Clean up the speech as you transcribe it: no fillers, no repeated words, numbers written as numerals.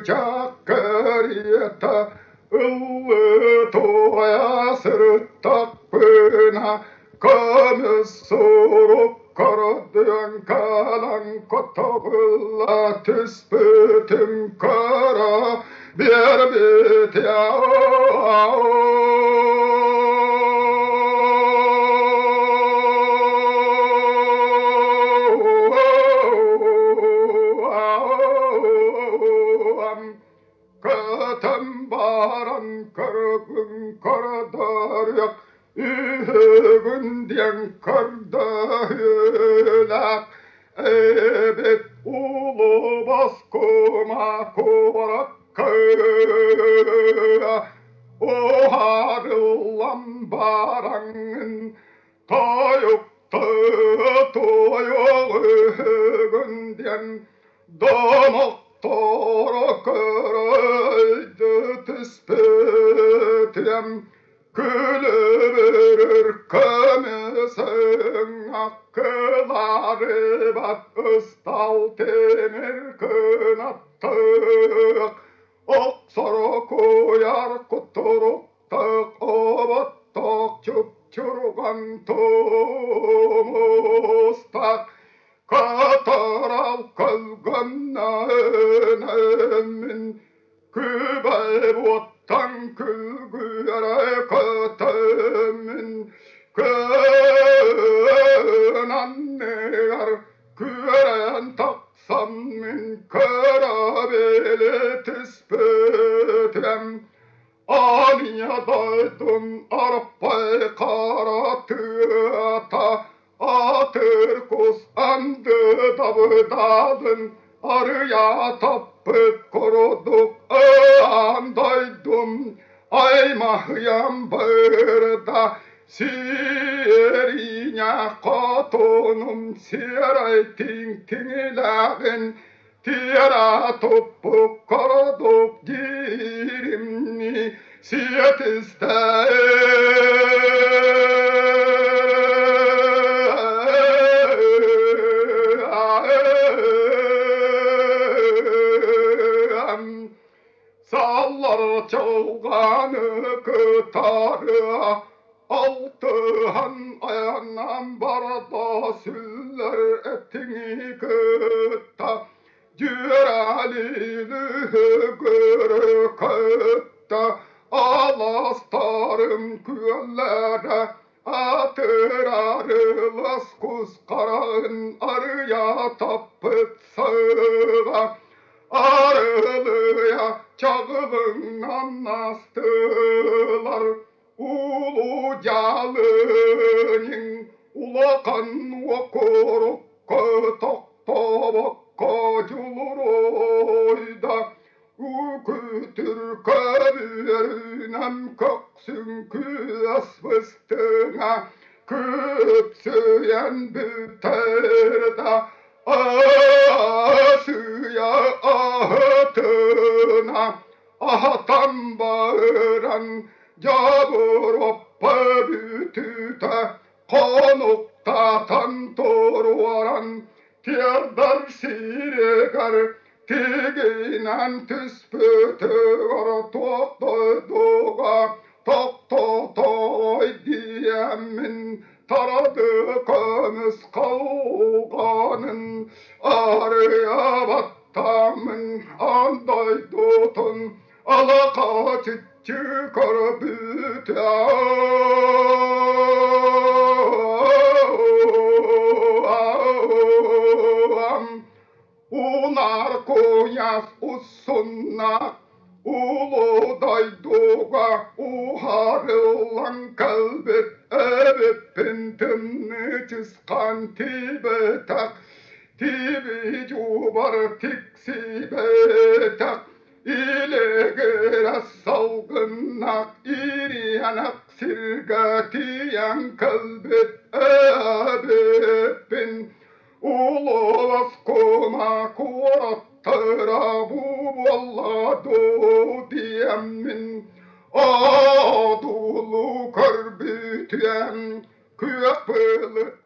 Çakırıta ıllı toya sırtak pına Kamız sorup karadıyan kalan kotağılla tüspütün kara bir bit ya Katan baran kargın karadar yak Ühün diyen karda hülak Evet ulu baskoma korak kaya O harılan barangın Tayukta toyuğu ühün diyen Damak Tora kıraydı tüspütüm Külü verir kemisin Akkıları bat ıstal temir kınattık Oksara koyar kuturuktak Obattak çupçurgan tumustak Kataral kalganın kübe bottan külgüre katımın kınannegar küren taksamın karabeli tüspütem Aniyadaydın arpay karatığata Atır kus andı dabıdadın arıya tapıp koruduk andaydum ay mahyam bırda sirinya katonum siray ting tingilagen tira topuk koruduk girimni siyet Sallar çalganı kıtarı Altıhan ayanam barda süller etini kıtta Cüralili hügürü kıtta Alastarım küllere Atırarı laskus karağın arıya tapıt sığa Arılıya çağılından astılar Ulu calının ulakan okuruk Tokta culur oyda Kütür kabirinem köksün kües fıstığına Küpsüyen büter da Asıya ahtına ahtan bağıran Cabur oppa bütüte konukta tantor varan Tirdar siregar tiginen tüspütü var toktoyduga Toktoy diyemin taradı kömüz kavganın Arıya battamın anday dutun Alaka çıkar büte Unar koyas usunna Ulu dayduga uharılan kalbet Evet pintimni çıskan tibetak Tibi cubar tiksi betak İle gere salgınnak iriyanak sirgatiyen kalbet ebebin ulu askoma kurattıra bu valladu diyemin adulu karbütüyen köpülü